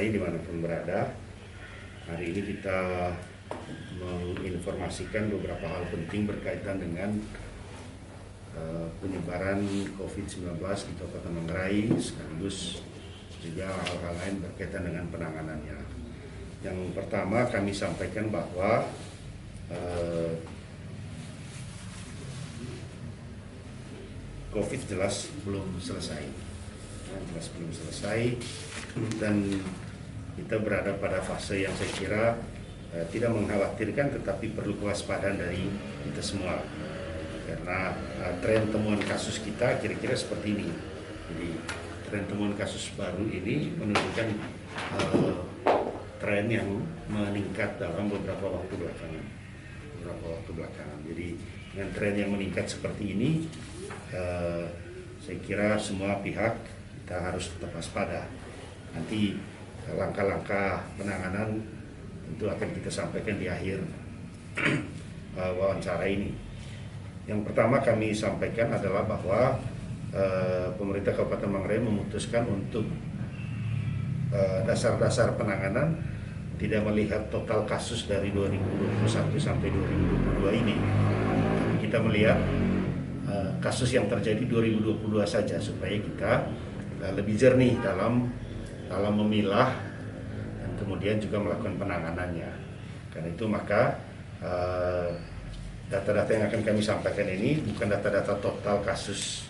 mengrai dimanapun berada. Hari ini kita menginformasikan beberapa hal penting berkaitan dengan penyebaran COVID-19 di Kabupaten Manggarai, sekaligus juga hal-hal lain berkaitan dengan penanganannya. Yang pertama kami sampaikan bahwa COVID jelas belum selesai, dan kita berada pada fase yang saya kira tidak mengkhawatirkan, tetapi perlu kewaspadaan dari kita semua, karena tren temuan kasus kita kira-kira seperti ini. Jadi tren temuan kasus baru ini menunjukkan tren yang meningkat dalam beberapa waktu belakangan. Jadi dengan tren yang meningkat seperti ini, saya kira semua pihak kita harus tetap waspada. Nanti langkah-langkah penanganan tentu akan kita sampaikan di akhir wawancara ini. Yang pertama kami sampaikan adalah bahwa pemerintah Kabupaten Manggarai memutuskan untuk dasar-dasar penanganan tidak melihat total kasus dari 2021 sampai 2022 ini. Kita melihat kasus yang terjadi 2022 saja, supaya kita lebih jernih dalam memilah dan kemudian juga melakukan penanganannya. Karena itu maka data-data yang akan kami sampaikan ini bukan data-data total kasus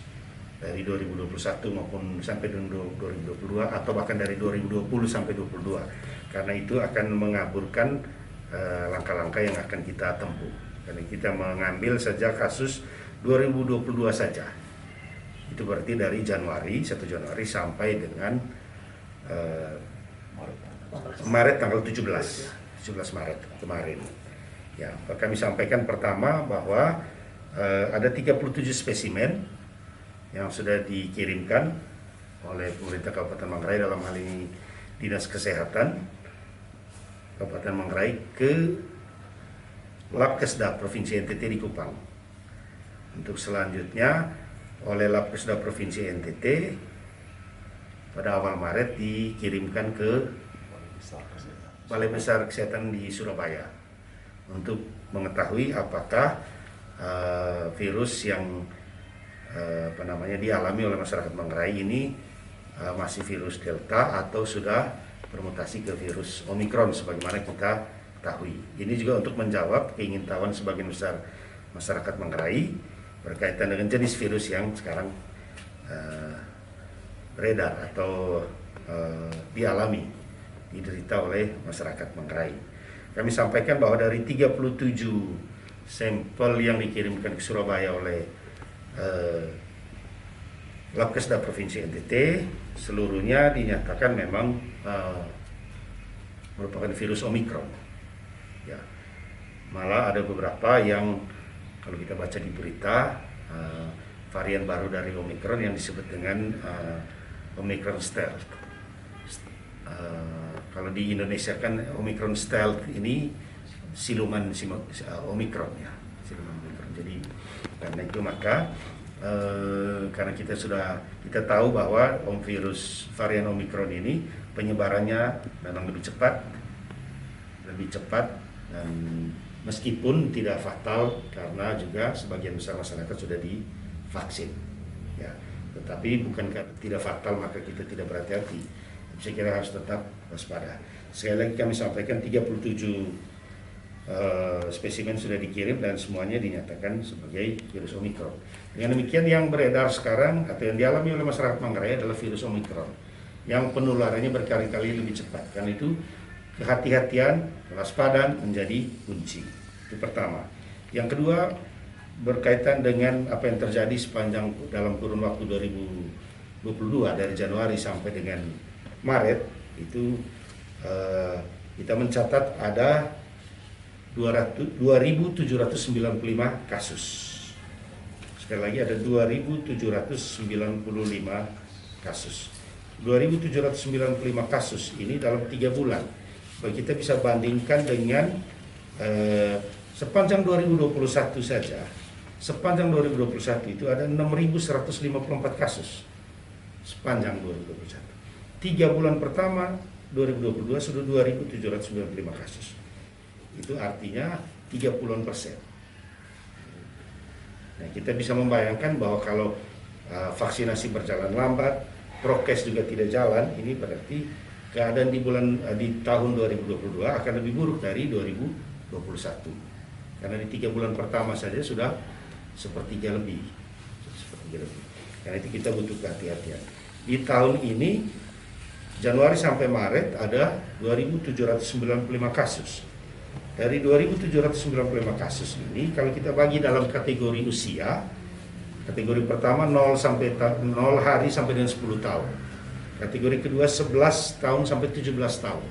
dari 2021 maupun sampai 2022, atau bahkan dari 2020 sampai 2022, karena itu akan mengaburkan langkah-langkah yang akan kita tempuh. Karena kita mengambil saja kasus 2022 saja, itu berarti dari 1 Januari sampai dengan Maret tanggal 17 Maret kemarin. Ya, kami sampaikan pertama bahwa ada 37 spesimen yang sudah dikirimkan oleh pemerintah Kabupaten Manggarai, dalam hal ini Dinas Kesehatan Kabupaten Manggarai, ke Labkesda Provinsi NTT di Kupang. Untuk selanjutnya oleh Labkesda Provinsi NTT pada awal Maret dikirimkan ke Balai Besar Kesehatan di Surabaya untuk mengetahui apakah virus yang dialami oleh masyarakat Manggarai ini masih virus Delta atau sudah bermutasi ke virus Omikron sebagaimana kita ketahui. Ini juga untuk menjawab keingintahuan sebagian besar masyarakat Manggarai berkaitan dengan jenis virus yang sekarang beredar atau diderita oleh masyarakat Manggarai. Kami sampaikan bahwa dari 37 sampel yang dikirimkan ke Surabaya oleh Labkesda Provinsi NTT, seluruhnya dinyatakan memang merupakan virus Omikron. Ya, malah ada beberapa yang kalau kita baca di berita, varian baru dari Omikron yang disebut dengan Omikron Stealth. Kalau di Indonesia kan Omikron Stealth ini siluman Omikron, ya, siluman Omikron. Jadi karena itu maka karena kita tahu bahwa virus varian Omikron ini penyebarannya memang lebih cepat, dan meskipun tidak fatal karena juga sebagian besar masyarakat sudah divaksin, ya. Tetapi bukan karena tidak fatal maka kita tidak berhati-hati. Saya kira harus tetap waspada. Sekali lagi kami sampaikan 37 spesimen sudah dikirim dan semuanya dinyatakan sebagai virus Omikron. Dengan demikian yang beredar sekarang atau yang dialami oleh masyarakat Manggarai adalah virus Omikron yang penularannya berkali-kali lebih cepat. Karena itu kehati-hatian, kewaspadaan menjadi kunci. Itu pertama. Yang kedua, berkaitan dengan apa yang terjadi sepanjang dalam kurun waktu 2022 dari Januari sampai dengan Maret, itu kita mencatat ada 2.795 kasus. Sekali lagi ada 2.795 kasus. 2.795 kasus ini dalam 3 bulan. Bagi kita bisa bandingkan dengan sepanjang 2021 saja. Sepanjang 2021 itu ada 6.154 kasus. Sepanjang 2021. 3 bulan pertama 2022 sudah 2.795 kasus. Itu artinya 30%. Nah, kita bisa membayangkan bahwa kalau vaksinasi berjalan lambat, prokes juga tidak jalan, ini berarti keadaan di tahun 2022 akan lebih buruk dari 2021. Karena di 3 bulan pertama saja sudah sepertiga lebih. Karena itu kita butuh kehati-hatian. Di tahun ini Januari sampai Maret ada 2.795 kasus. Dari 2.795 kasus ini, kalau kita bagi dalam kategori usia, kategori pertama 0 hari sampai dengan 10 tahun. Kategori kedua 11 tahun sampai 17 tahun.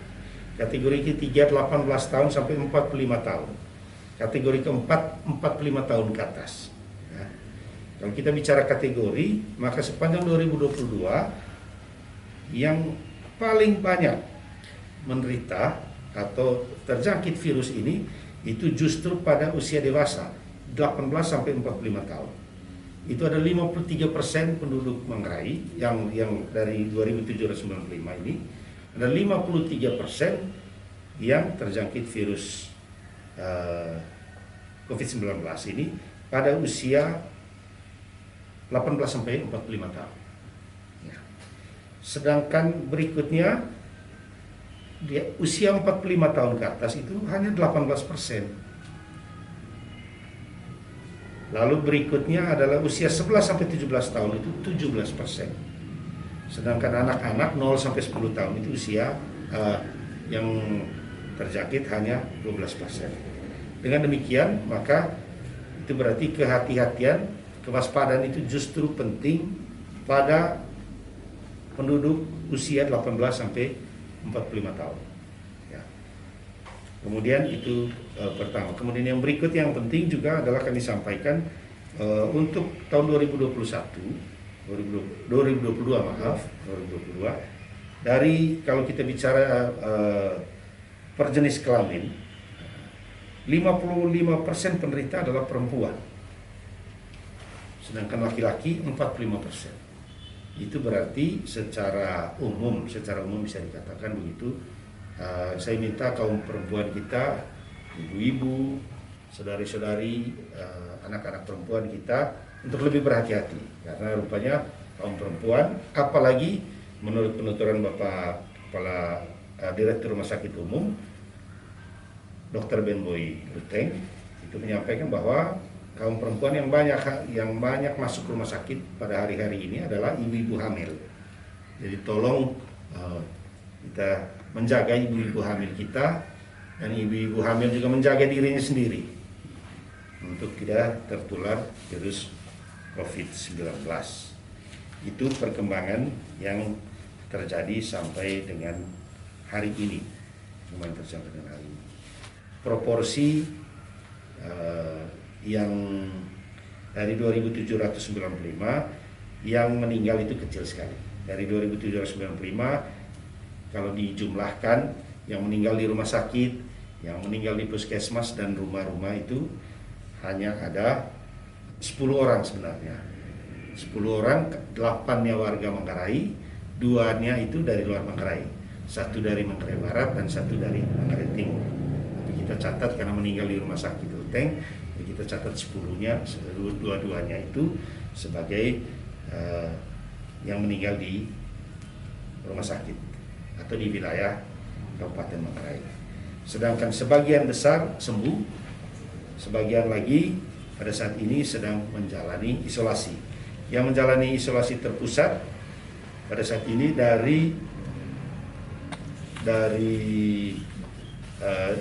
Kategori ketiga 18 tahun sampai 45 tahun. Kategori keempat 45 tahun ke atas. Ya. Kalau kita bicara kategori, maka sepanjang 2022 yang paling banyak menderita atau terjangkit virus ini itu justru pada usia dewasa 18 sampai 45 tahun. Itu ada 53% penduduk Manggarai yang dari 2.795 ini, ada 53% yang terjangkit virus COVID-19 ini pada usia 18 sampai 45 tahun. Ya. Sedangkan berikutnya di usia 45 tahun ke atas itu hanya 18%. Lalu berikutnya adalah usia 11 sampai 17 tahun itu 17%. Sedangkan anak-anak 0 sampai 10 tahun itu usia yang terjangkit hanya 12%. Dengan demikian, maka itu berarti kehati-hatian, kewaspadaan itu justru penting pada penduduk usia 18 sampai 45 tahun. Ya. Kemudian itu pertama. Kemudian yang berikut yang penting juga adalah kami sampaikan untuk tahun 2022 dari kalau kita bicara per jenis kelamin 55% penderita adalah perempuan, sedangkan laki-laki 45%. Itu berarti secara umum bisa dikatakan begitu. Saya minta kaum perempuan kita, ibu-ibu, saudari-saudari, anak-anak perempuan kita untuk lebih berhati-hati, karena rupanya kaum perempuan, apalagi menurut penuturan Bapak Kepala Direktur Rumah Sakit Umum Dr. Ben Boy Luteng itu menyampaikan bahwa kaum perempuan yang banyak masuk rumah sakit pada hari-hari ini adalah ibu-ibu hamil. Jadi tolong kita menjaga ibu-ibu hamil kita, dan ibu-ibu hamil juga menjaga dirinya sendiri untuk tidak tertular virus COVID-19. Itu perkembangan yang terjadi sampai dengan hari ini. Proporsi yang dari 2.795 yang meninggal itu kecil sekali. Dari 2.795 kalau dijumlahkan yang meninggal di rumah sakit, yang meninggal di puskesmas dan rumah-rumah itu hanya ada 10 orang sebenarnya. 10 orang, 8-nya warga Manggarai, 2-nya itu dari luar Manggarai. 1 dari Manggarai Barat dan 1 dari Manggarai Timur. Tapi kita catat karena meninggal di rumah sakit Luteng, kita catat 10-nya, dua-duanya itu sebagai yang meninggal di rumah sakit atau di wilayah Kabupaten Manggarai. Sedangkan sebagian besar sembuh, sebagian lagi pada saat ini sedang menjalani isolasi. Yang menjalani isolasi terpusat pada saat ini dari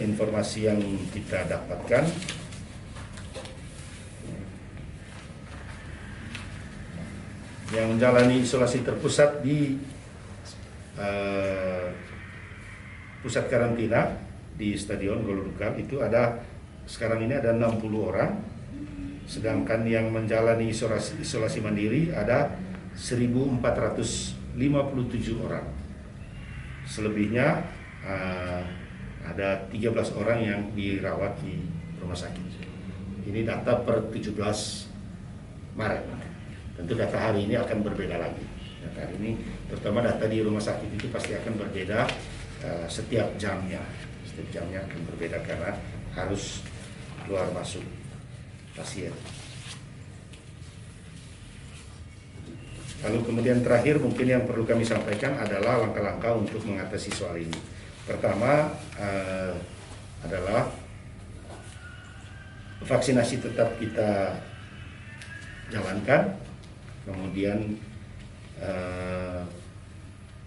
informasi yang kita dapatkan, yang menjalani isolasi terpusat di pusat karantina di Stadion Gololuka itu ada sekarang ini ada 60 orang, sedangkan yang menjalani isolasi mandiri ada 1.457 orang. Selebihnya ada 13 orang yang dirawat di rumah sakit. Ini data per 17 Maret. Tentu data hari ini akan berbeda lagi. Data hari ini, terutama data di rumah sakit itu pasti akan berbeda setiap jamnya akan berbeda karena harus keluar masuk pasien. Lalu kemudian terakhir mungkin yang perlu kami sampaikan adalah langkah-langkah untuk mengatasi soal ini. Pertama adalah vaksinasi tetap kita jalankan, kemudian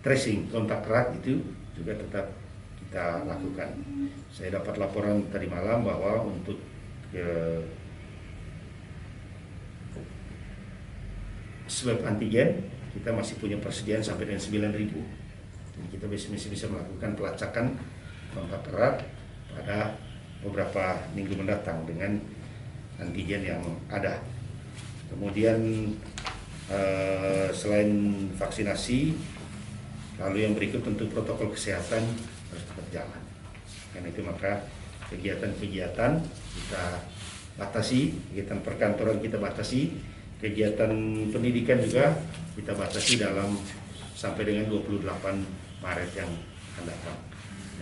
tracing kontak erat itu juga tetap kita lakukan. Saya dapat laporan tadi malam bahwa untuk swab antigen kita masih punya persediaan sampai dengan 9.000. Jadi kita masih bisa melakukan pelacakan kontak erat pada beberapa minggu mendatang dengan antigen yang ada. Kemudian selain vaksinasi, lalu yang berikut tentu protokol kesehatan harus tetap jalan. Karena itu maka kegiatan-kegiatan kita batasi, kegiatan perkantoran kita batasi, kegiatan pendidikan juga kita batasi dalam sampai dengan 28 Maret yang akan datang.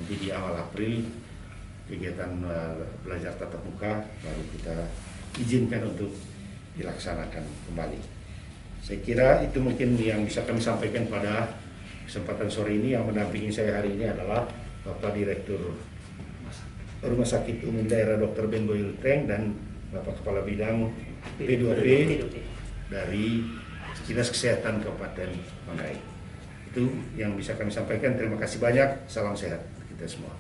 Nanti di awal April kegiatan belajar tatap muka baru kita izinkan untuk dilaksanakan kembali. Saya kira itu mungkin yang bisa kami sampaikan pada kesempatan sore ini. Yang mendampingi saya hari ini adalah Bapak Direktur Rumah Sakit Umum Daerah Dr. Ben Boy Luteng dan Bapak Kepala Bidang P2P dari Dinas Kesehatan Kabupaten Manggarai. Itu yang bisa kami sampaikan. Terima kasih banyak. Salam sehat kita semua.